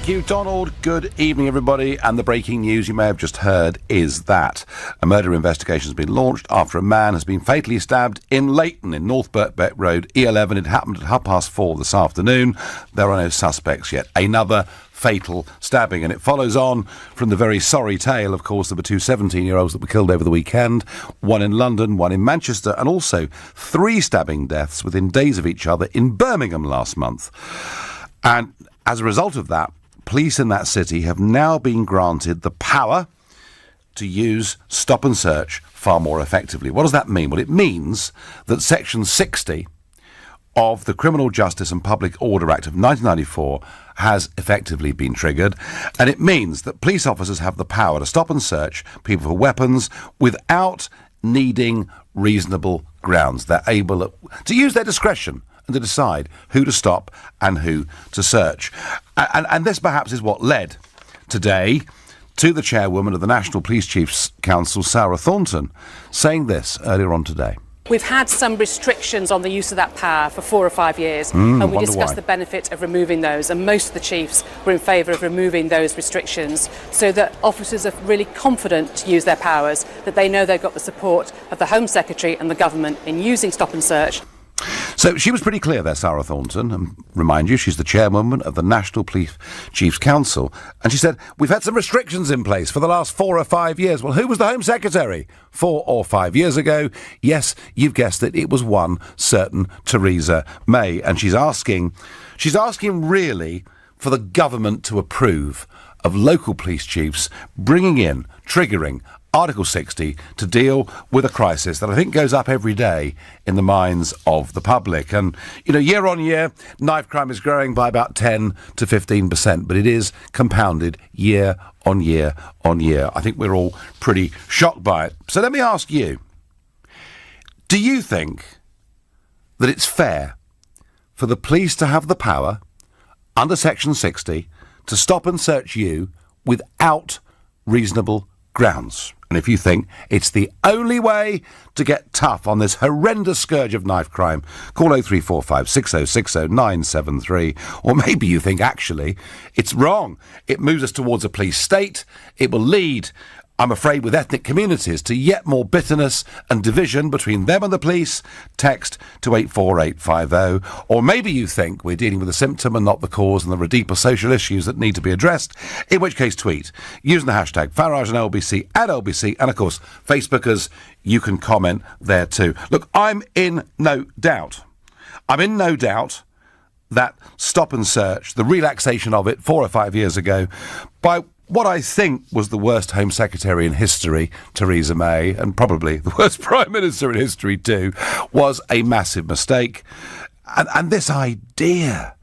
Thank you, Donald. Good evening, everybody. And the breaking news you may have just heard is that a murder investigation has been launched after a man has been fatally stabbed in Leighton in North Birkbeck Road, E11. It happened at 4:30 this afternoon. There are no suspects yet. Another fatal stabbing, and it follows on from the very sorry tale, of course, of the two 17-year-olds that were killed over the weekend, one in London, one in Manchester, and also 3 stabbing deaths within days of each other in Birmingham last month. And as a result of that, police in that city have now been granted the power to use stop and search far more effectively. What does that mean? Well, it means that Section 60 of the Criminal Justice and Public Order Act of 1994 has effectively been triggered, and it means that police officers have the power to stop and search people for weapons without needing reasonable grounds. They're able to use their discretion and to decide who to stop and who to search. And this perhaps is what led today to the chairwoman of the National Police Chiefs Council, Sarah Thornton, saying this earlier on today. We've had some restrictions on the use of that power for 4 or 5 years, and we discussed the benefit of removing those, and most of the chiefs were in favour of removing those restrictions so that officers are really confident to use their powers, that they know they've got the support of the Home Secretary and the government in using stop and search. So she was pretty clear there, Sarah Thornton, and remind you, she's the chairwoman of the National Police Chiefs Council, and she said, we've had some restrictions in place for the last 4 or 5 years. Well, who was the Home Secretary 4 or 5 years ago? Yes, you've guessed it, it was one certain Theresa May, and she's asking really for the government to approve of local police chiefs triggering Article 60 to deal with a crisis that I think goes up every day in the minds of the public. And, you know, year on year, knife crime is growing by about 10 to 15%, but it is compounded year on year on year. I think we're all pretty shocked by it. So let me ask you, do you think that it's fair for the police to have the power under Section 60 to stop and search you without reasonable grounds? And if you think it's the only way to get tough on this horrendous scourge of knife crime, call 0345 6060 973. Or maybe you think, actually, it's wrong. It moves us towards a police state. It will lead, I'm afraid, with ethnic communities to yet more bitterness and division between them and the police. Text to 84850. Or maybe you think we're dealing with a symptom and not the cause, and there are deeper social issues that need to be addressed, in which case tweet using the hashtag Farage and LBC at LBC, and of course Facebookers, you can comment there too. Look, I'm in no doubt that stop and search, the relaxation of it 4 or 5 years ago by what I think was the worst Home Secretary in history, Theresa May, and probably the worst Prime Minister in history too, was a massive mistake. And this idea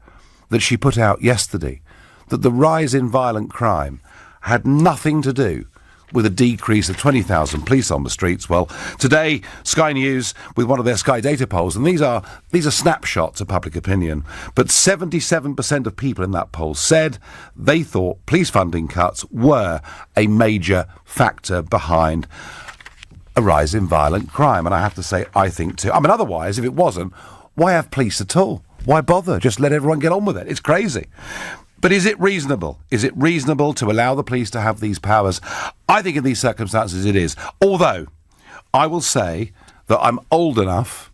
that she put out yesterday, that the rise in violent crime had nothing to do with a decrease of 20,000 police on the streets. Well, today, Sky News, with one of their Sky data polls, and these are snapshots of public opinion, but 77% of people in that poll said they thought police funding cuts were a major factor behind a rise in violent crime. And I have to say, I think too. I mean, otherwise, if it wasn't, why have police at all? Why bother? Just let everyone get on with it. It's crazy. But is it reasonable? Is it reasonable to allow the police to have these powers? I think in these circumstances it is. Although, I will say that I'm old enough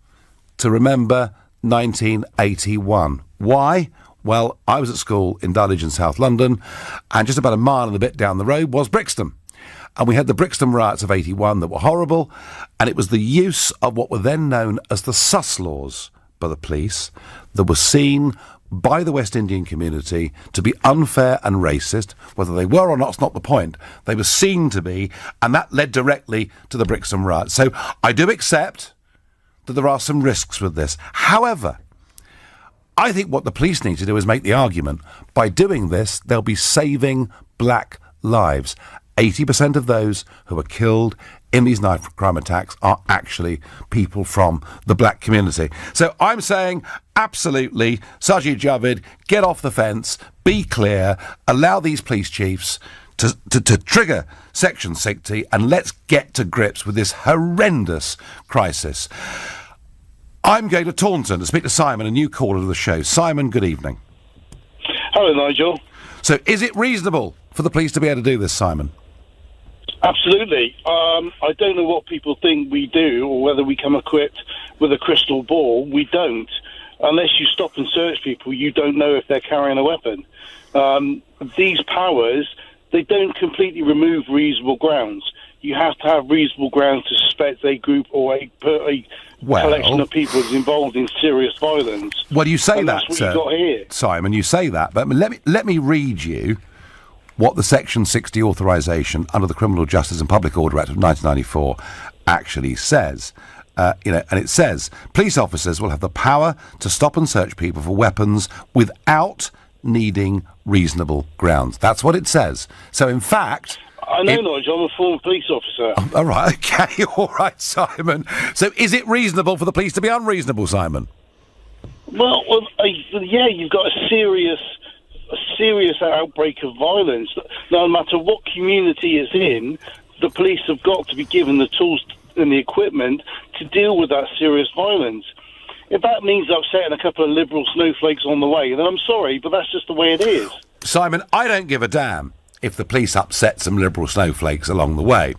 to remember 1981. Why? Well, I was at school in Dulwich in South London, and just about a mile and a bit down the road was Brixton. And we had the Brixton riots of 81 that were horrible, and it was the use of what were then known as the sus laws by the police that were seen by the West Indian community to be unfair and racist. Whether they were or not is not the point. They were seen to be, and that led directly to the Brixton riots. So I do accept that there are some risks with this. However, I think what the police need to do is make the argument, by doing this, they'll be saving black lives. 80% of those who are killed in these knife crime attacks are actually people from the black community. So I'm saying, absolutely, Sajid Javid, get off the fence, be clear, allow these police chiefs to trigger Section 60, and let's get to grips with this horrendous crisis. I'm going to Taunton to speak to Simon, a new caller to the show. Simon, good evening. Hello, Nigel. So is it reasonable for the police to be able to do this, Simon? Absolutely. I don't know what people think we do, or whether we come equipped with a crystal ball. We don't. Unless you stop and search people, you don't know if they're carrying a weapon. These powers, they don't completely remove reasonable grounds. You have to have reasonable grounds to suspect a group or a collection of people is involved in serious violence. Well, you say that, that's what you got here. Simon, you say that, but let me read you what the Section 60 authorisation under the Criminal Justice and Public Order Act of 1994 actually says. And it says, police officers will have the power to stop and search people for weapons without needing reasonable grounds. That's what it says. So, in fact... I know, Nigel, I'm a former police officer. Oh, all right, okay, all right, Simon. So, is it reasonable for the police to be unreasonable, Simon? Well, yeah, you've got a serious outbreak of violence. No matter what community it's in, the police have got to be given the tools and the equipment to deal with that serious violence. If that means upsetting a couple of liberal snowflakes on the way, then I'm sorry, but that's just the way it is. Simon, I don't give a damn if the police upset some liberal snowflakes along the way,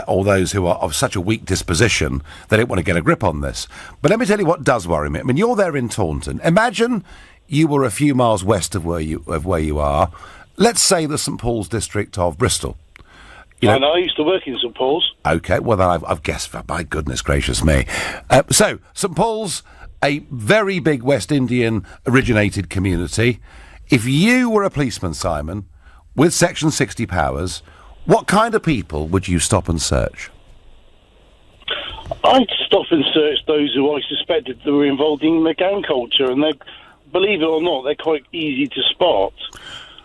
or those who are of such a weak disposition they don't want to get a grip on this. But let me tell you what does worry me. I mean, you're there in Taunton. Imagine you were a few miles west of where you are. Let's say the St Paul's district of Bristol. I know, I used to work in St Paul's. OK, well, then I've guessed, my goodness gracious me. So, St Paul's, a very big West Indian-originated community. If you were a policeman, Simon, with Section 60 powers, what kind of people would you stop and search? I'd stop and search those who I suspected they were involved in the gang culture, and believe it or not, they're quite easy to spot.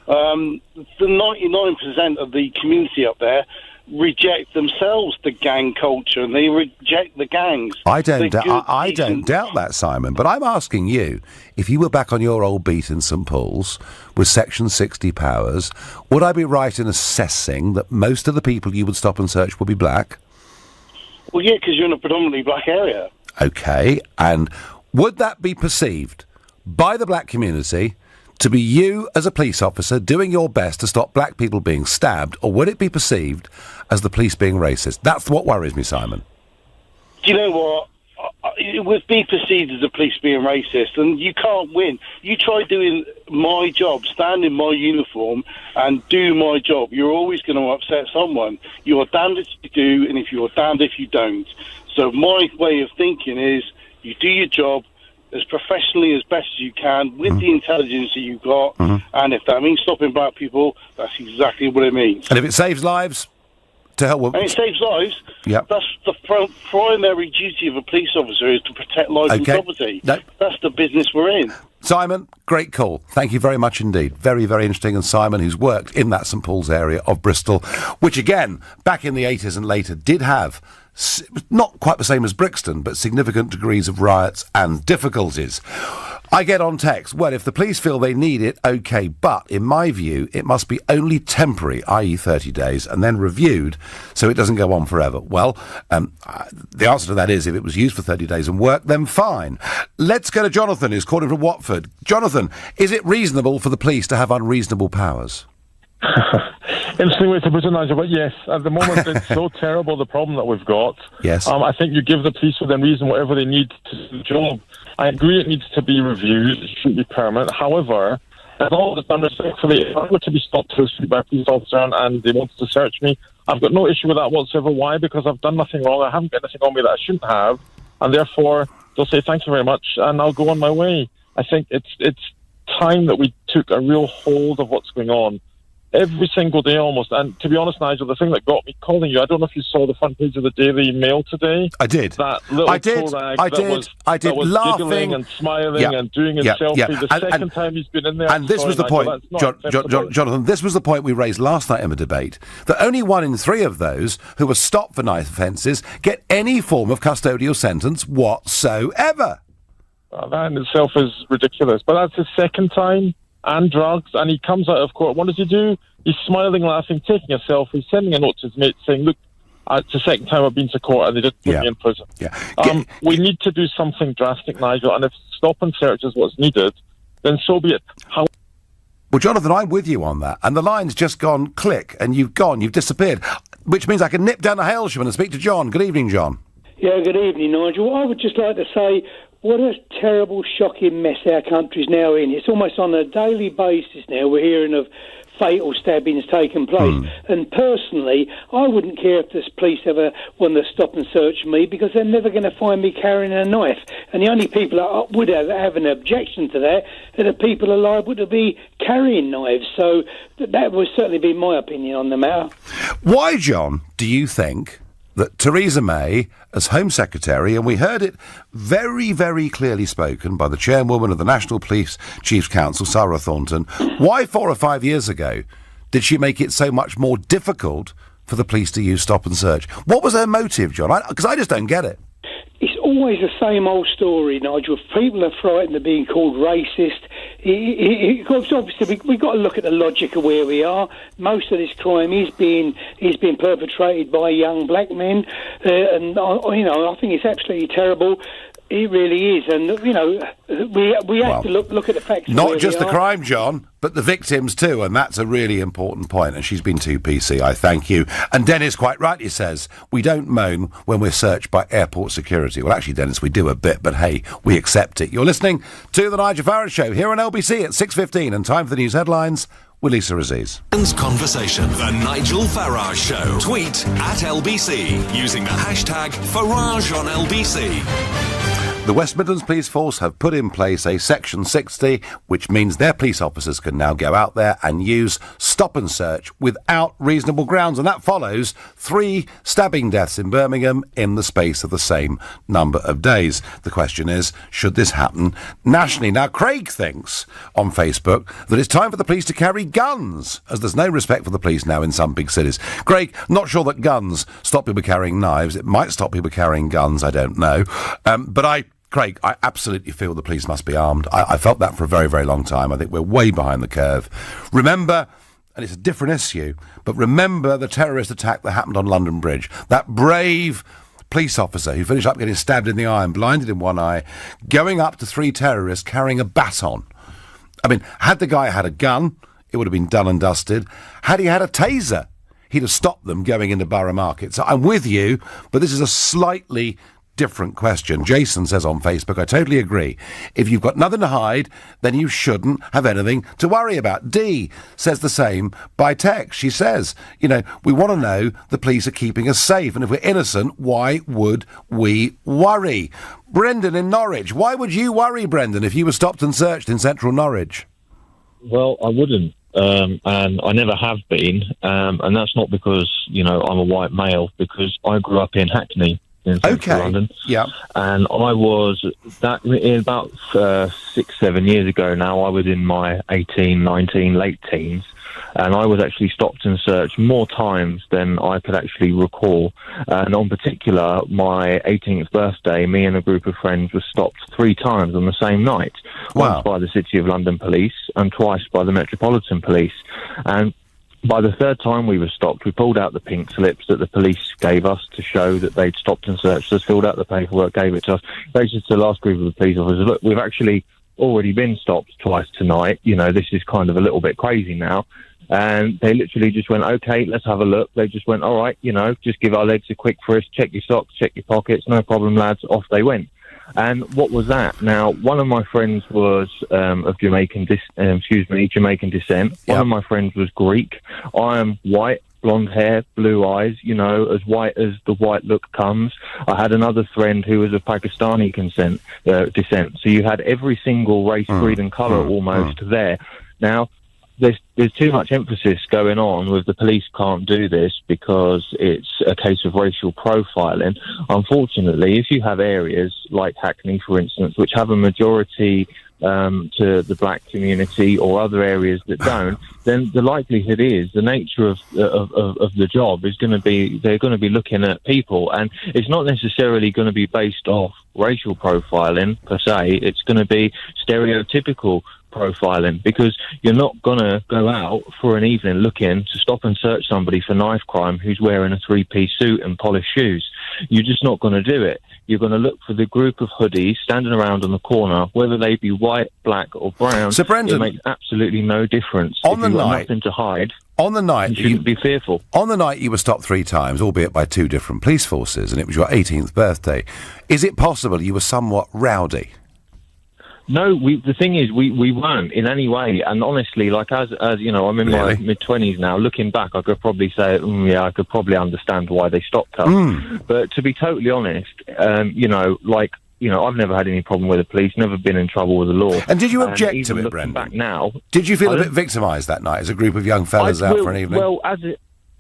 The 99% of the community up there reject themselves the gang culture, and they reject the gangs. I don't doubt that, Simon, but I'm asking you, if you were back on your old beat in St Paul's with Section 60 powers, would I be right in assessing that most of the people you would stop and search would be black? Well, yeah, because you're in a predominantly black area. OK, and would that be perceived by the black community to be you as a police officer doing your best to stop black people being stabbed, or would it be perceived as the police being racist? That's what worries me, Simon. Do you know what? It would be perceived as the police being racist, and you can't win. You try doing my job, stand in my uniform, and do my job. You're always going to upset someone. You are damned if you do, and if you are damned if you don't. So my way of thinking is, you do your job as professionally as best as you can with the intelligence that you've got, and if that means stopping black people, that's exactly what it means. And if it saves lives, to help with... And it saves lives. Yep. That's the primary duty of a police officer, is to protect life and property. No. That's the business we're in. Simon, great call. Thank you very much indeed. Very, very interesting. And Simon, who's worked in that St Paul's area of Bristol, which again, back in the 80s and later, did have not quite the same as Brixton, but significant degrees of riots and difficulties. I get on text, well, if the police feel they need it, OK, but in my view, it must be only temporary, i.e. 30 days, and then reviewed so it doesn't go on forever. Well, the answer to that is, if it was used for 30 days and worked, then fine. Let's go to Jonathan, who's calling from Watford. Jonathan, is it reasonable for the police to have unreasonable powers? Interesting way to put it, Nigel, but yes, at the moment it's so terrible, the problem that we've got. Yes. I think you give the police within reason whatever they need to do the job. I agree it needs to be reviewed, it shouldn't be permanent. However, as long as it's done respectfully, if I were to be stopped to the street by a police officer and they wanted to search me, I've got no issue with that whatsoever. Why? Because I've done nothing wrong, I haven't got anything on me that I shouldn't have, and therefore they'll say thank you very much and I'll go on my way. I think it's time that we took a real hold of what's going on. Every single day almost. And to be honest, Nigel, the thing that got me calling you, I don't know if you saw the front page of the Daily Mail today. I did. That little I did laughing giggling and smiling and doing his selfie. The second time he's been in there. And this was the point, Jonathan, this was the point we raised last night in the debate, that only 1 in 3 of those who were stopped for knife offences get any form of custodial sentence whatsoever. That in itself is ridiculous. But that's his second time. And drugs, and he comes out of court. What does he do? He's smiling, laughing, taking a selfie, sending a note to his mate saying, look, it's the second time I've been to court and they just put me in prison. Yeah. We need to do something drastic, Nigel, and if stop and search is what's needed, then so be it. Well, Jonathan, I'm with you on that. And the line's just gone click, and you've disappeared. Which means I can nip down to Hailsham and speak to John. Good evening, John. Yeah, good evening, Nigel. I would just like to say what a terrible, shocking mess our country's now in. It's almost on a daily basis now we're hearing of fatal stabbings taking place. And personally, I wouldn't care if the police ever want to stop and search me, because they're never going to find me carrying a knife. And the only people that would have an objection to that are the people liable to be carrying knives. So that would certainly be my opinion on the matter. Why, John, do you think that Theresa May, as Home Secretary, and we heard it very, very clearly spoken by the chairwoman of the National Police Chiefs Council, Sarah Thornton, why 4 or 5 years ago did she make it so much more difficult for the police to use stop and search? What was her motive, John? Because I just don't get it. It's always the same old story, Nigel. If people are frightened of being called racist, obviously we've got to look at the logic of where we are. Most of this crime is being perpetrated by young black men, and I think it's absolutely terrible. It really is, and we have to look at the facts. Not just the crime, John, but the victims too, and that's a really important point. And she's been too PC. I thank you. And Dennis quite rightly says we don't moan when we're searched by airport security. Well, actually, Dennis, we do a bit, but hey, we accept it. You're listening to the Nigel Farage Show here on LBC at 6:15, and time for the news headlines with Lisa Aziz. Conversation. The Nigel Farage Show. Tweet at LBC using the hashtag Farage on LBC. The West Midlands Police Force have put in place a Section 60, which means their police officers can now go out there and use stop and search without reasonable grounds. And that follows 3 stabbing deaths in Birmingham in the space of the same number of days. The question is, should this happen nationally? Now, Craig thinks on Facebook that it's time for the police to carry guns, as there's no respect for the police now in some big cities. Craig, not sure that guns stop people carrying knives. It might stop people carrying guns, I don't know. Craig, I absolutely feel the police must be armed. I felt that for a very, very long time. I think we're way behind the curve. Remember, and it's a different issue, but remember the terrorist attack that happened on London Bridge. That brave police officer who finished up getting stabbed in the eye and blinded in one eye, going up to 3 terrorists carrying a baton. I mean, had the guy had a gun, it would have been done and dusted. Had he had a taser, he'd have stopped them going into Borough Market. So I'm with you, but this is a slightly different question. Jason says on Facebook, I totally agree. If you've got nothing to hide, then you shouldn't have anything to worry about. Dee says the same by text. She says, we want to know the police are keeping us safe, and if we're innocent, why would we worry? Brendan in Norwich. Why would you worry, Brendan, if you were stopped and searched in central Norwich? Well, I wouldn't. And I never have been. And that's not because, I'm a white male, because I grew up in Hackney, in central London. Yeah. And I was, in about 6-7 years ago now, I was in my 18, 19, late teens, and I was actually stopped and searched more times than I could actually recall. And on particular, my 18th birthday, me and a group of friends were stopped 3 times on the same night. Wow. Once by the City of London Police and twice by the Metropolitan Police. And by the 3rd time we were stopped, we pulled out the pink slips that the police gave us to show that they'd stopped and searched us, filled out the paperwork, gave it to us. They said to the last group of the police officers, look, we've actually already been stopped twice tonight. This is kind of a little bit crazy now. And they literally just went, OK, let's have a look. They just went, all right, just give our legs a quick frisk, check your socks, check your pockets, no problem, lads. Off they went. And what was that? Now, one of my friends was of Jamaican descent. One of my friends was Greek. I am white, blonde hair, blue eyes, as white as the white look comes. I had another friend who was of Pakistani descent. So you had every single race, creed and colour almost there. Now, there's too much emphasis going on with the police can't do this because it's a case of racial profiling. Unfortunately, if you have areas like Hackney, for instance, which have a majority to the black community, or other areas that don't, then the likelihood is the nature of the job is going to be they're going to be looking at people, and it's not necessarily going to be based off racial profiling per se. It's going to be stereotypical profiling, because you're not going to go out for an evening looking to stop and search somebody for knife crime who's wearing a three-piece suit and polished shoes. You're just not going to do it. You're going to look for the group of hoodies standing around on the corner, whether they be white, black or brown. So, Brendan, it makes absolutely no difference. On if the you've got night, nothing to hide, on the night, you shouldn't be fearful. On the night you were stopped 3 times, albeit by 2 different police forces, and it was your 18th birthday. Is it possible you were somewhat rowdy? No, the thing is, we weren't in any way. And honestly, like, as you know, I'm in my mid-20s now. Looking back, I could probably say, yeah, I could probably understand why they stopped us. But to be totally honest, I've never had any problem with the police, never been in trouble with the law. And did you object to it, Brendan? Back now, did you feel a bit victimised that night as a group of young fellas out for an evening? Well,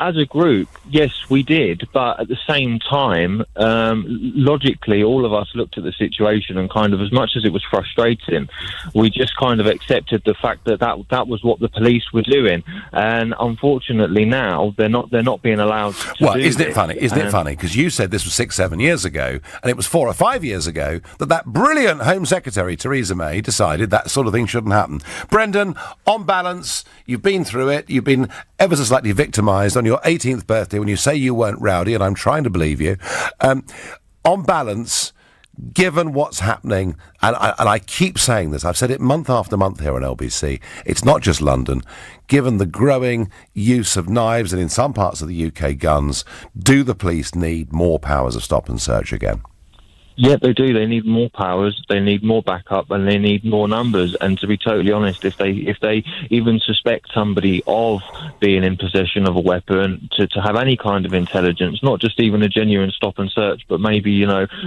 as a group, yes, we did. But at the same time, logically, all of us looked at the situation and kind of, as much as it was frustrating, we just kind of accepted the fact that was what the police were doing. And unfortunately, now they're not being allowed to do isn't it this. funny? Isn't it funny? Because you said this was 6-7 years ago, and it was 4 or 5 years ago that brilliant Home Secretary Theresa May decided that sort of thing shouldn't happen. Brendan, on balance, you've been through it. You've been ever so slightly victimised on your 18th birthday when you say you weren't rowdy, and I'm trying to believe you. On balance, given what's happening, and I keep saying this, I've said it month after month here on LBC, it's not just London, given the growing use of knives and in some parts of the UK guns, do the police need more powers of stop and search again? Yeah, they do. They need more powers, they need more backup, and they need more numbers. And to be totally honest, if they even suspect somebody of being in possession of a weapon, to have any kind of intelligence, not just even a genuine stop and search, but maybe,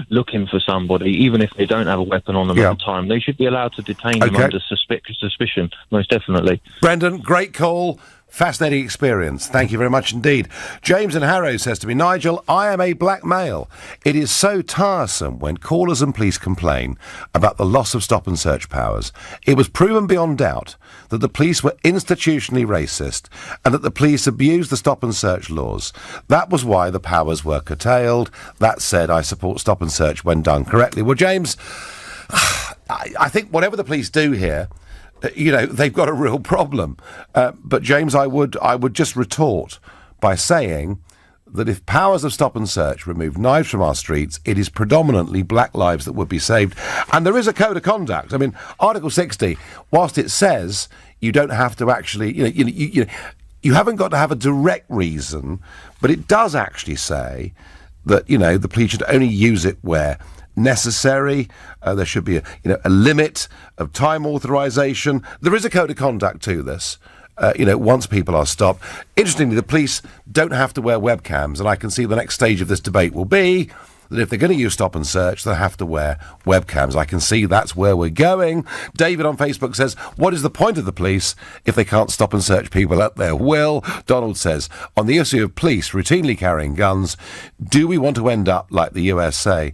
looking for somebody, even if they don't have a weapon on them at the time, they should be allowed to detain them under suspicion, most definitely. Brendan, great call. Fascinating experience. Thank you very much indeed. James in Harrow says to me, Nigel, I am a black male. It is so tiresome when callers and police complain about the loss of stop and search powers. It was proven beyond doubt that the police were institutionally racist and that the police abused the stop and search laws. That was why the powers were curtailed. That said, I support stop and search when done correctly. Well, James, I think whatever the police do here, they've got a real problem. But, James, I would just retort by saying that if powers of stop and search remove knives from our streets, it is predominantly black lives that would be saved. And there is a code of conduct. I mean, Article 60, whilst it says you don't have to actually, you haven't got to have a direct reason, but it does actually say that, the police should only use it where necessary. There should be a limit of time authorisation. There is a code of conduct to this. Once people are stopped. Interestingly, the police don't have to wear webcams, and I can see the next stage of this debate will be that if they're going to use stop and search, they'll have to wear webcams. I can see that's where we're going. David on Facebook says, what is the point of the police if they can't stop and search people at their will? Donald says, on the issue of police routinely carrying guns, do we want to end up like the USA?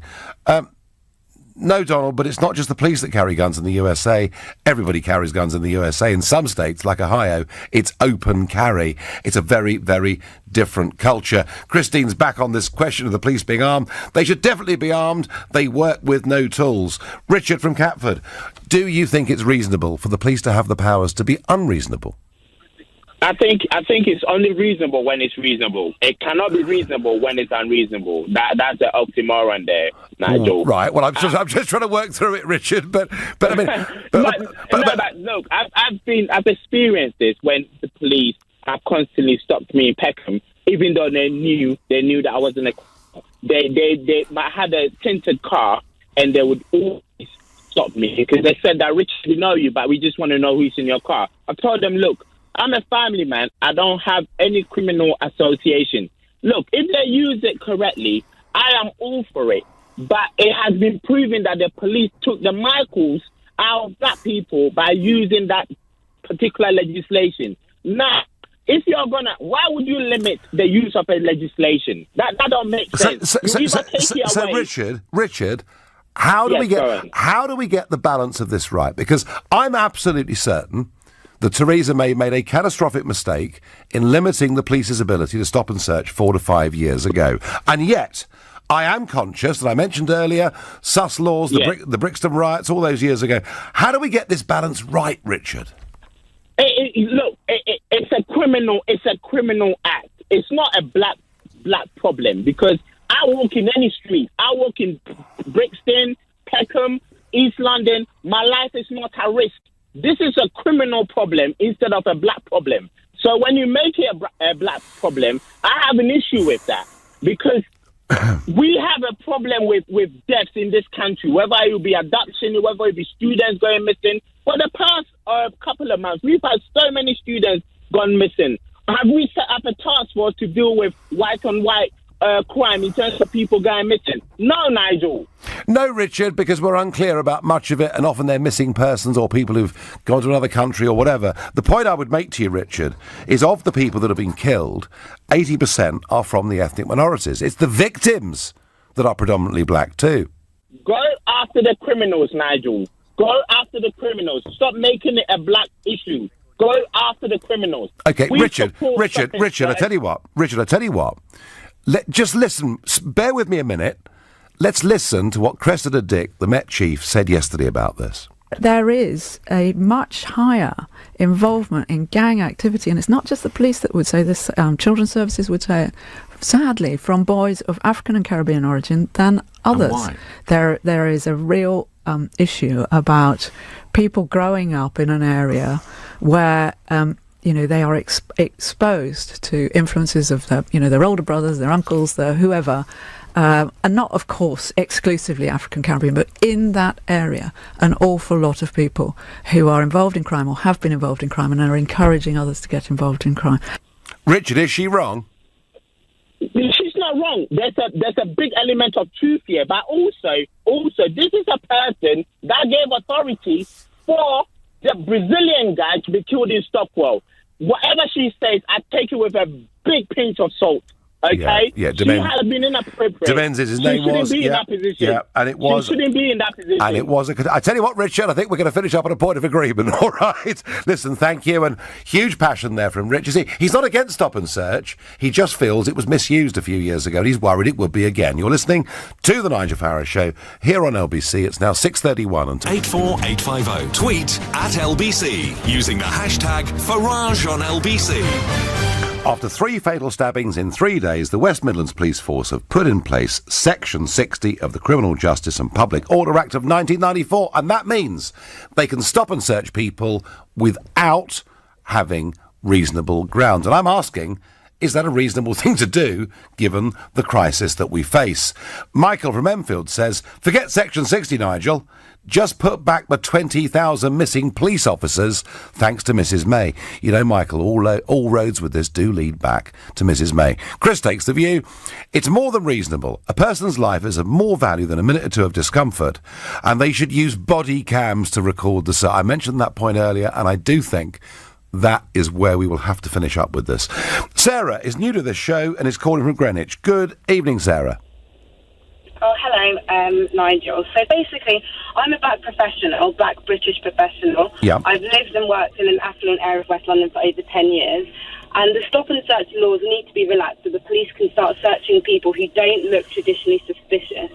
No, Donald, but it's not just the police that carry guns in the USA. Everybody carries guns in the USA. In some states, like Ohio, it's open carry. It's a very, very different culture. Christine's back on this question of the police being armed. They should definitely be armed. They work with no tools. Richard from Catford, do you think it's reasonable for the police to have the powers to be unreasonable? I think it's only reasonable when it's reasonable. It cannot be reasonable when it's unreasonable. That's the oxymoron there, Nigel. Right. Well, I'm just trying to work through it, Richard. But I mean, look, I've experienced this when the police have constantly stopped me in Peckham, even though they knew that I was in a. They had a tinted car, and they would always stop me because they said that, Richard, we know you, but we just want to know who's in your car. I told them, look, I'm a family man. I don't have any criminal association. Look, if they use it correctly, I am all for it. But it has been proven that the police took the Michaels out of black people by using that particular legislation. Now, if you're why would you limit the use of a legislation? That don't make sense. So Richard, how do we get the balance of this right? Because I'm absolutely certain that Theresa May made a catastrophic mistake in limiting the police's ability to stop and search 4 to 5 years ago. And yet, I am conscious, and I mentioned earlier, sus laws, the Brixton riots, all those years ago. How do we get this balance right, Richard? It's a criminal act. It's not a black problem, because I walk in any street. I walk in Brixton, Peckham, East London. My life is not at risk. This is a criminal problem instead of a black problem. So when you make it a black problem, I have an issue with that, because we have a problem with deaths in this country, whether it will be adoption, whether it be students going missing. For the past couple of months, we've had so many students gone missing. Have we set up a task force to deal with white-on-white crime in terms of people going missing? No, Nigel. No, Richard, because we're unclear about much of it, and often they're missing persons or people who've gone to another country or whatever. The point I would make to you, Richard, is of the people that have been killed, 80% are from the ethnic minorities. It's the victims that are predominantly black too. Go after the criminals, Nigel. Go after the criminals. Stop making it a black issue. Go after the criminals. Okay, Richard, I tell you what. Just listen, bear with me a minute. Let's listen to what Cressida Dick, the Met Chief, said yesterday about this. There is a much higher involvement in gang activity, and it's not just the police that would say this, children's services would say it, sadly, from boys of African and Caribbean origin than others. And why? There is a real issue about people growing up in an area where they are exposed to influences of their older brothers, their uncles, their whoever, and not, of course, exclusively African Caribbean, but in that area, an awful lot of people who are involved in crime or have been involved in crime and are encouraging others to get involved in crime. Richard, is she wrong? She's not wrong. There's a big element of truth here, but also, this is a person that gave authority for the Brazilian guy to be killed in Stockwell. Whatever she says, I take it with a big pinch of salt. Okay? Yeah, she has been inappropriate. Demenz, his name was. She shouldn't be in that position. Yeah, and it was. She shouldn't be in that position. And it was. I tell you what, Richard, I think we're going to finish up on a point of agreement, all right? Listen, thank you, and huge passion there from Richard. See, he's not against stop and search. He just feels it was misused a few years ago, and he's worried it would be again. You're listening to The Nigel Farage Show here on LBC. It's now 6:31 until 84850. Tweet at LBC using the hashtag Farage on LBC. After 3 fatal stabbings in 3 days, the West Midlands Police Force have put in place Section 60 of the Criminal Justice and Public Order Act of 1994, and that means they can stop and search people without having reasonable grounds. And I'm asking, is that a reasonable thing to do, given the crisis that we face? Michael from Enfield says, forget Section 60, Nigel. Just put back the 20,000 missing police officers, thanks to Mrs May. You know, Michael, all roads with this do lead back to Mrs May. Chris takes the view, it's more than reasonable. A person's life is of more value than a minute or two of discomfort, and they should use body cams to record the search. I mentioned that point earlier, and I do think that is where we will have to finish up with this. Sarah is new to this show and is calling from Greenwich. Good evening, Sarah. Oh, hello, Nigel. So basically, I'm a black professional, black British professional. Yeah. I've lived and worked in an affluent area of West London for over 10 years. And the stop and search laws need to be relaxed so the police can start searching people who don't look traditionally suspicious.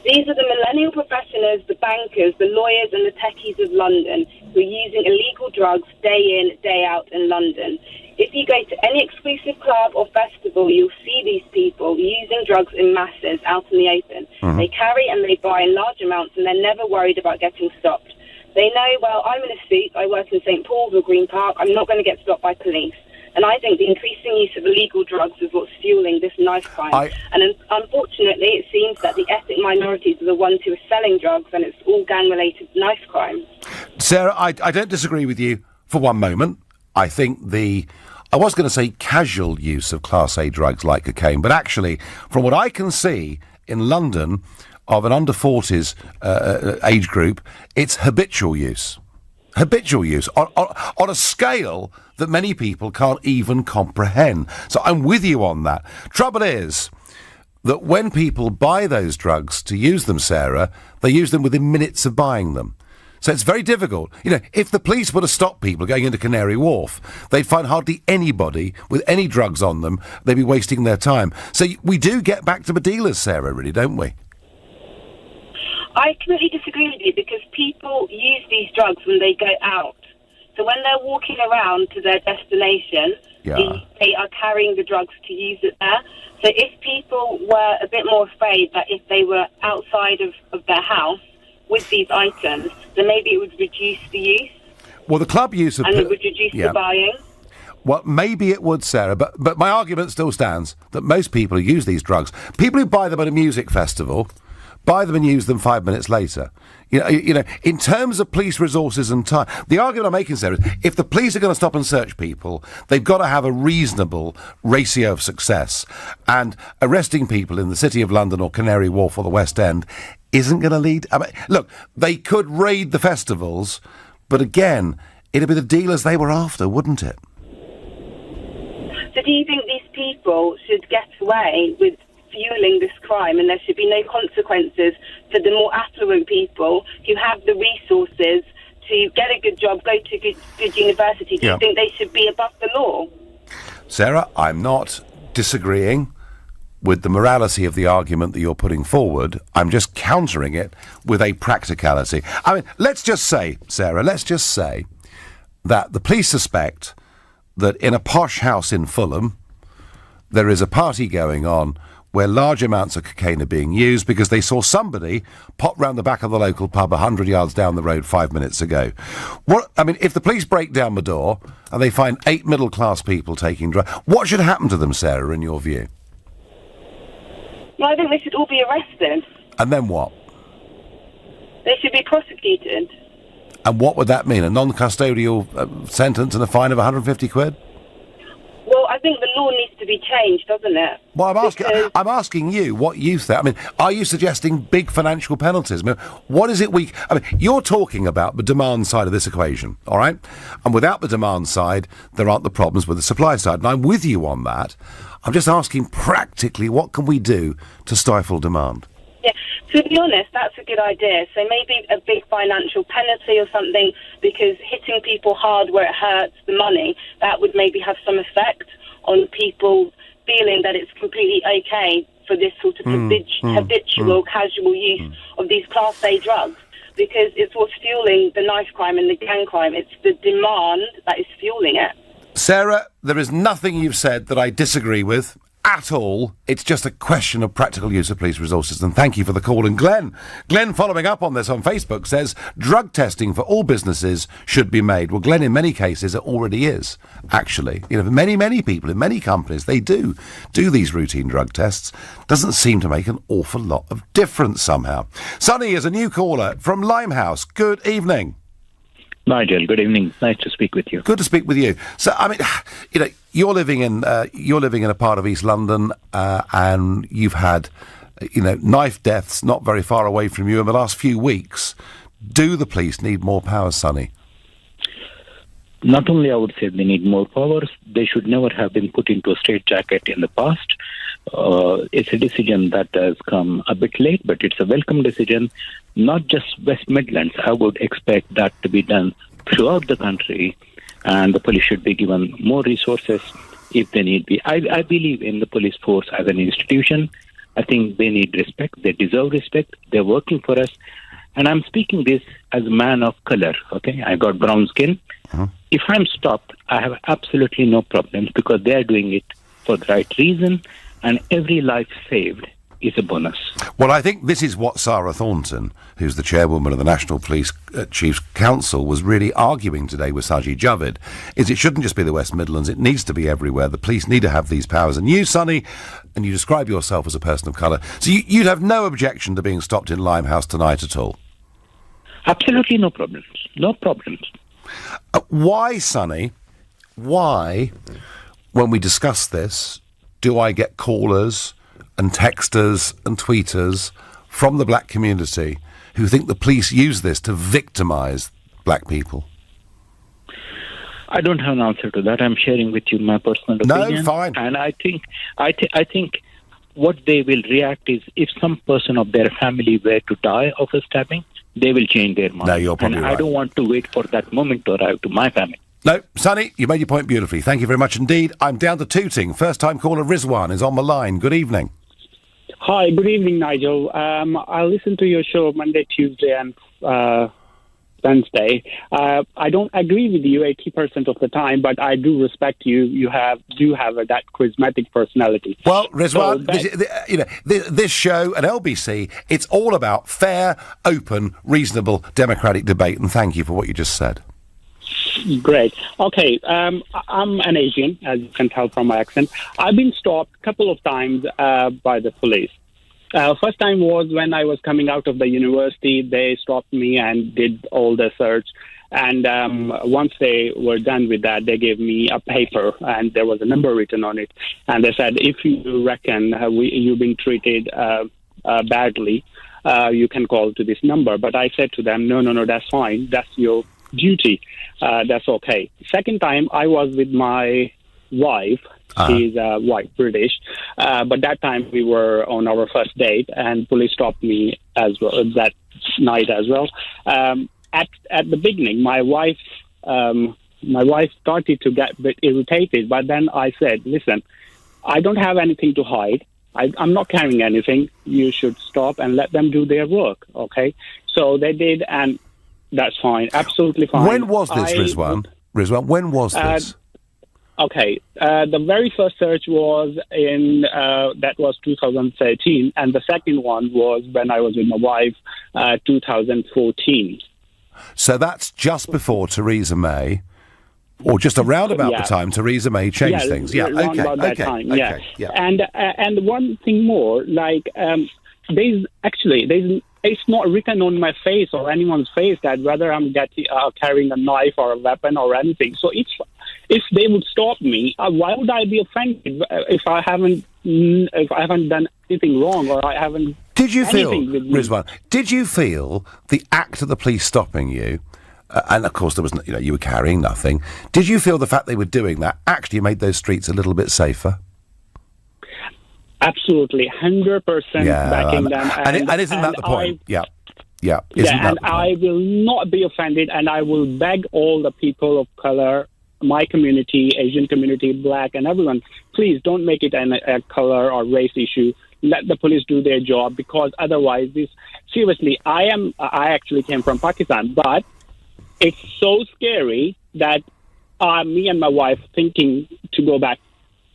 These are the millennial professionals, the bankers, the lawyers and the techies of London who are using illegal drugs day in, day out in London. If you go to any exclusive club or festival, you'll see these people using drugs in masses out in the open. Mm-hmm. They carry and they buy in large amounts, and they're never worried about getting stopped. They know, well, I'm in a suit, I work in St Paul's or Green Park, I'm not going to get stopped by police. And I think the increasing use of illegal drugs is what's fueling this knife crime. And unfortunately, it seems that the ethnic minorities are the ones who are selling drugs, and it's all gang-related knife crime. Sarah, I don't disagree with you for one moment. I think I was going to say casual use of Class A drugs like cocaine, but actually, from what I can see in London of an under-40s age group, it's habitual use. Habitual use on a scale that many people can't even comprehend. So I'm with you on that. Trouble is that when people buy those drugs to use them, Sarah, they use them within minutes of buying them. So it's very difficult. You know, if the police were to stop people going into Canary Wharf, they'd find hardly anybody with any drugs on them. They'd be wasting their time. So we do get back to the dealers, Sarah, really, don't we? I completely disagree with you because people use these drugs when they go out. So when they're walking around to their destination, they are carrying the drugs to use it there. So if people were a bit more afraid that if they were outside of their house with these items, then maybe it would reduce the use. Well, the club use of... And it would reduce the buying. Well, maybe it would, Sarah, but my argument still stands that most people who use these drugs, people who buy them at a music festival, buy them and use them 5 minutes later. You know, in terms of police resources and time, the argument I'm making, Sarah, is if the police are going to stop and search people, they've got to have a reasonable ratio of success. And arresting people in the City of London or Canary Wharf or the West End isn't going to lead... I mean, look, they could raid the festivals, but again, it'd be the dealers they were after, wouldn't it? So do you think these people should get away with fueling this crime and there should be no consequences for the more affluent people who have the resources to get a good job, go to good university? Do you think they should be above the law? Sarah, I'm not disagreeing with the morality of the argument that you're putting forward. I'm just countering it with a practicality. I mean, let's just say, Sarah, that the police suspect that in a posh house in Fulham there is a party going on where large amounts of cocaine are being used because they saw somebody pop round the back of the local pub 100 yards down the road 5 minutes ago. If the police break down the door and they find 8 middle-class people taking drugs, what should happen to them, Sarah, in your view? Well, I think they should all be arrested. And then what? They should be prosecuted. And what would that mean? A non-custodial sentence and a fine of 150 quid? Well, I think the law needs to be changed, doesn't it? Well, I'm asking you what you think. I mean, are you suggesting big financial penalties? I mean, what is it you're talking about the demand side of this equation, all right? And without the demand side, there aren't the problems with the supply side. And I'm with you on that. I'm just asking practically, what can we do to stifle demand? Yeah, to be honest, that's a good idea. So maybe a big financial penalty or something, because hitting people hard where it hurts the money, that would maybe have some effect on people feeling that it's completely okay for this sort of habitual, casual use of these Class A drugs, because it's what's fueling the knife crime and the gang crime. It's the demand that is fueling it. Sarah, there is nothing you've said that I disagree with at all. It's just a question of practical use of police resources, and thank you for the call. And Glenn following up on this on Facebook says drug testing for all businesses should be made. Well, Glenn, in many cases it already is, actually. You know, many people in many companies, they do these routine drug tests. Doesn't seem to make an awful lot of difference somehow. Sonny is a new caller from Limehouse. Good evening. Nigel, good evening. Nice to speak with you. Good to speak with you. So, I mean, you know, you're living in a part of East London, and you've had, knife deaths not very far away from you in the last few weeks. Do the police need more power, Sonny? Not only I would say they need more powers, they should never have been put into a straitjacket in the past. It's a decision that has come a bit late, but it's a welcome decision. Not just West Midlands. I would expect that to be done throughout the country, and the police should be given more resources if they need be. I believe in the police force as an institution. I think they need respect. They deserve respect. They're working for us. And I'm speaking this as a man of color, okay? I got brown skin. Uh-huh. If I'm stopped, I have absolutely no problems because they are doing it for the right reason, and every life saved is a bonus. Well, I think this is what Sarah Thornton, who's the chairwoman of the National Police Chiefs Council, was really arguing today with Sajid Javid, is it shouldn't just be the West Midlands, it needs to be everywhere. The police need to have these powers. And you, Sonny, and you describe yourself as a person of colour, so you'd have no objection to being stopped in Limehouse tonight at all? Absolutely no problems. No problems. Why, Sonny, when we discuss this, do I get callers and texters and tweeters from the black community who think the police use this to victimise black people? I don't have an answer to that. I'm sharing with you my personal opinion. No, fine. And I think what they will react is if some person of their family were to die of a stabbing, they will change their mind. No, you're probably and right. I don't want to wait for that moment to arrive to my family. No, Sonny, you made your point beautifully. Thank you very much indeed. I'm down to Tooting. First-time caller Rizwan is on the line. Good evening. Hi, good evening, Nigel. I listen to your show Monday, Tuesday, and Wednesday. I don't agree with you 80% of the time, but I do respect you. You do have that charismatic personality. Well, Rizwan, this show at LBC, it's all about fair, open, reasonable, democratic debate, and thank you for what you just said. Great. Okay, I'm an Asian, as you can tell from my accent. I've been stopped a couple of times by the police. First time was when I was coming out of the university. They stopped me and did all the search. And once they were done with that, they gave me a paper, and there was a number written on it. And they said, if you reckon you've been treated badly, you can call to this number. But I said to them, no, that's fine. That's your duty. That's okay. Second time, I was with my wife. She's white British, but that time we were on our first date, and police stopped me as well that night as well. At the beginning, my wife started to get a bit irritated, but then I said, "Listen, I don't have anything to hide. I'm not carrying anything. You should stop and let them do their work." Okay, so they did, and that's fine, absolutely fine. When was this, Rizwan? Rizwan, when was this? Okay, the very first search was in, that was 2013, and the second one was when I was with my wife, 2014. So that's just before Theresa May, or just around about the time Theresa May changed things. Yeah, around about that time, yeah. And one thing more, like, it's not written on my face or anyone's face that whether I'm carrying a knife or a weapon or anything. So if they would stop me, why would I be offended if I haven't done anything wrong or I haven't? Did you feel, Rizwan? Did you feel the act of the police stopping you? And of course, there was, you were carrying nothing. Did you feel the fact they were doing that actually made those streets a little bit safer? Absolutely, 100% backing them. And isn't that the point? Yeah. I will not be offended, and I will beg all the people of color, my community, Asian community, black, and everyone, please don't make it a color or race issue. Let the police do their job, because otherwise, seriously, I actually came from Pakistan, but it's so scary that me and my wife thinking to go back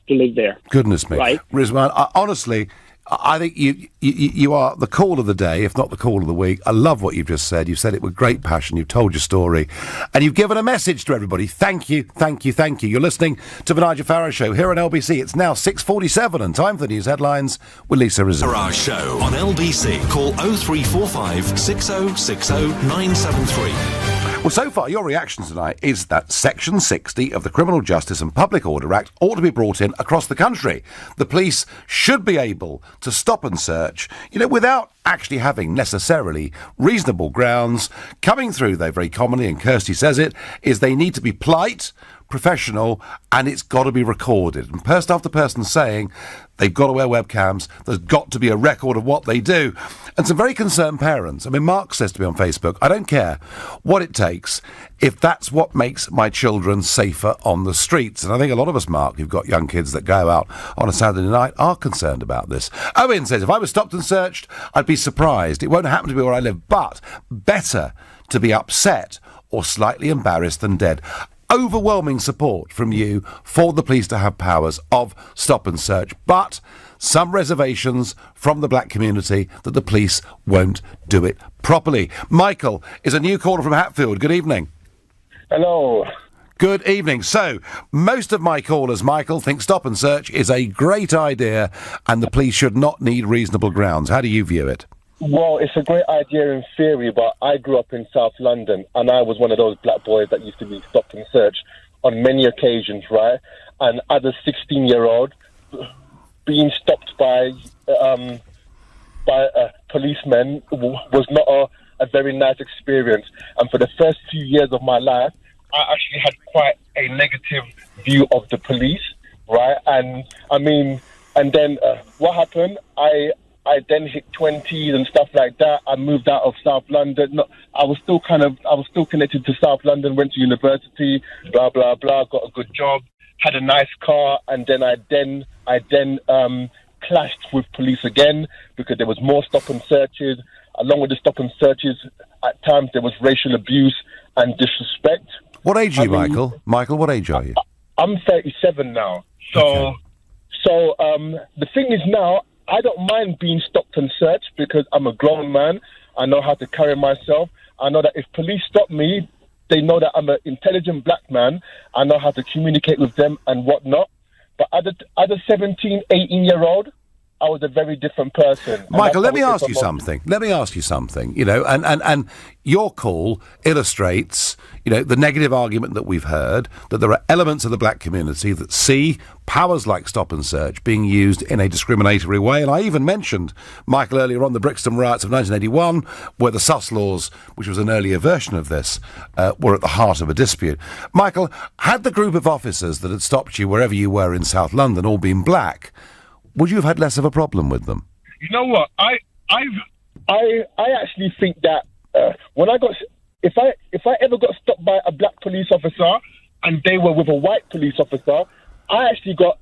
to live there. Goodness me. Right? Rizwan, honestly, I think you are the call of the day, if not the call of the week. I love what you've just said. You've said it with great passion. You've told your story. And you've given a message to everybody. Thank you, thank you, thank you. You're listening to the Nigel Farage Show here on LBC. It's now 6:47 and time for the news headlines with Lisa Rizzo. Farage Show on LBC. Call 0345 6060 973. Well, so far, your reaction tonight is that Section 60 of the Criminal Justice and Public Order Act ought to be brought in across the country. The police should be able to stop and search, without actually having necessarily reasonable grounds. Coming through, though, very commonly, and Kirsty says it, is they need to be polite, professional, and it's got to be recorded. And person after person saying they've got to wear webcams, there's got to be a record of what they do. And some very concerned parents. I mean, Mark says to me on Facebook, I don't care what it takes if that's what makes my children safer on the streets. And I think a lot of us, Mark, who've got young kids that go out on a Saturday night, are concerned about this. Owen says, if I was stopped and searched, I'd be surprised. It won't happen to me where I live, but better to be upset or slightly embarrassed than dead. Overwhelming support from you for the police to have powers of stop and search, but some reservations from the black community that the police won't do it properly. Michael is a new caller from Hatfield. Good evening. Hello. Good evening. So, most of my callers, Michael, think stop and search is a great idea and the police should not need reasonable grounds. How do you view it? Well, it's a great idea in theory, but I grew up in South London, and I was one of those black boys that used to be stopped and searched on many occasions, right? And as a 16-year-old, being stopped by policemen was not a very nice experience. And for the first few years of my life, I actually had quite a negative view of the police, right? And I mean, and then what happened? I then hit 20s and stuff like that. I moved out of South London. No, I was still connected to South London, went to university, blah, blah, blah, got a good job, had a nice car, and then I clashed with police again because there was more stop and searches. Along with the stop and searches, at times there was racial abuse and disrespect. What age are you, Michael? Michael, what age are you? I'm 37 now. So the thing is now, I don't mind being stopped and searched because I'm a grown man. I know how to carry myself. I know that if police stop me, they know that I'm an intelligent black man. I know how to communicate with them and whatnot. But as a 17, 18-year-old, I was a very different person. Michael, let me ask you something. You know, and your call illustrates, you know, the negative argument that we've heard, that there are elements of the black community that see powers like stop and search being used in a discriminatory way. And I even mentioned, Michael, earlier on, the Brixton riots of 1981, where the sus laws, which was an earlier version of this, were at the heart of a dispute. Michael, had the group of officers that had stopped you wherever you were in South London all been black, would you have had less of a problem with them? You know what? I actually think that if I ever got stopped by a black police officer and they were with a white police officer, I actually got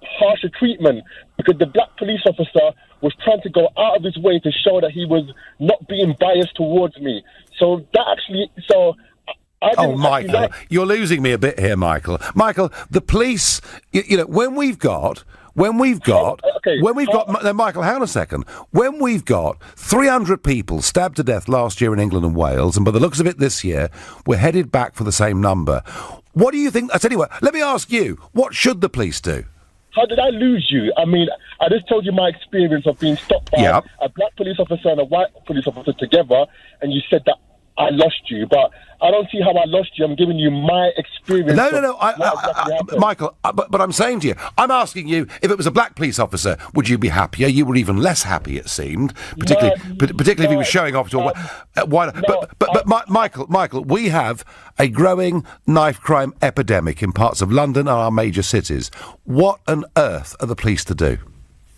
harsher treatment because the black police officer was trying to go out of his way to show that he was not being biased towards me. So that actually, Michael, you're losing me a bit here, Michael. Michael, the police, you know, when we've got, no, Michael, hang on a second. When we've got 300 people stabbed to death last year in England and Wales, and by the looks of it this year, we're headed back for the same number. What do you think? I tell you what, let me ask you, what should the police do? How did I lose you? I mean, I just told you my experience of being stopped by a black police officer and a white police officer together, and you said that I lost you, but I don't see how I lost you. I'm giving you my experience. No. Michael, but I'm saying to you, I'm asking you, if it was a black police officer, would you be happier? You were even less happy, it seemed, particularly if he was showing off to a wider. Michael, we have a growing knife crime epidemic in parts of London and our major cities. What on earth are the police to do?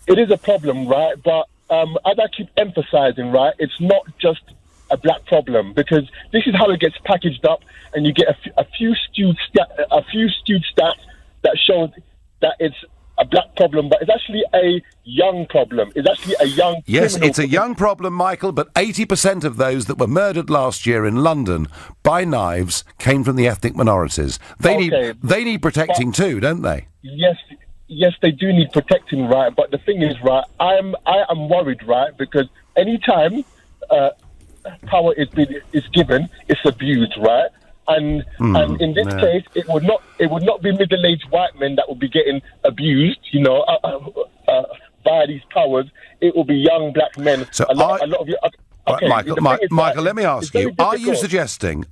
It is a problem, right? But as I keep emphasising, right, it's not just a black problem, because this is how it gets packaged up, and you get a few skewed stats that show that it's a black problem, but it's actually a young problem. It's actually a young. Yes, it's a young problem, Michael. But 80% of those that were murdered last year in London by knives came from the ethnic minorities. They need protecting too, don't they? Yes, they do need protecting, right? But the thing is, right, I am worried, right, because anytime power is given, it's abused, right? And in this case, it would not be middle-aged white men that would be getting abused, you know, by these powers. It will be young black men. So a lot of you. Okay, Michael, let me ask you: Are you suggesting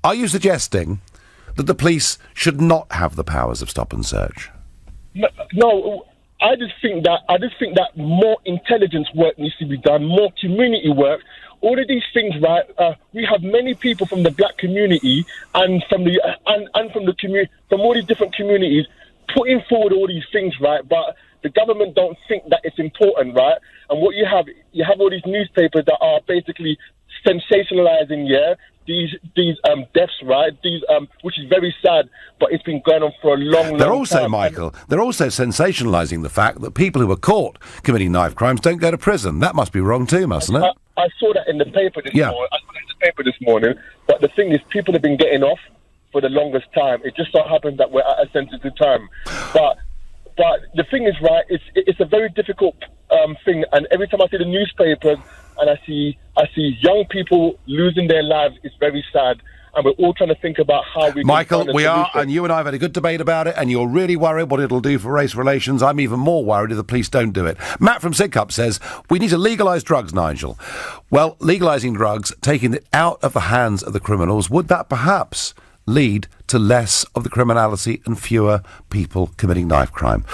that the police should not have the powers of stop and search? No. I just think that more intelligence work needs to be done, more community work. All of these things, right? We have many people from the black community and from the community, from all these different communities, putting forward all these things, right? But the government don't think that it's important, right? And what you have all these newspapers that are basically sensationalizing, these deaths, right? Which is very sad, but it's been going on for a long time. Michael, they're also sensationalizing the fact that people who are caught committing knife crimes don't go to prison. That must be wrong too, mustn't it? I saw that in the paper this morning. But the thing is, people have been getting off for the longest time. It just so happens that we're at a sensitive time. But the thing is, right, it's a very difficult thing. And every time I see the newspapers and I see young people losing their lives, it's very sad. And we're all trying to think about how we Michael, we are, and you and I have had a good debate about it, and you're really worried what it'll do for race relations. I'm even more worried if the police don't do it. Matt from Sidcup says, we need to legalise drugs, Nigel. Well, legalising drugs, taking it out of the hands of the criminals, would that perhaps lead to less of the criminality and fewer people committing knife crime?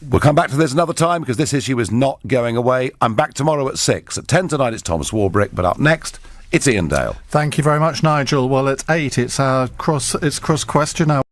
We'll come back to this another time, because this issue is not going away. I'm back tomorrow at 6. At 10 tonight, it's Thomas Warbrick, but up next, it's Ian Dale. Thank you very much, Nigel. Well, at 8, it's our cross question hour.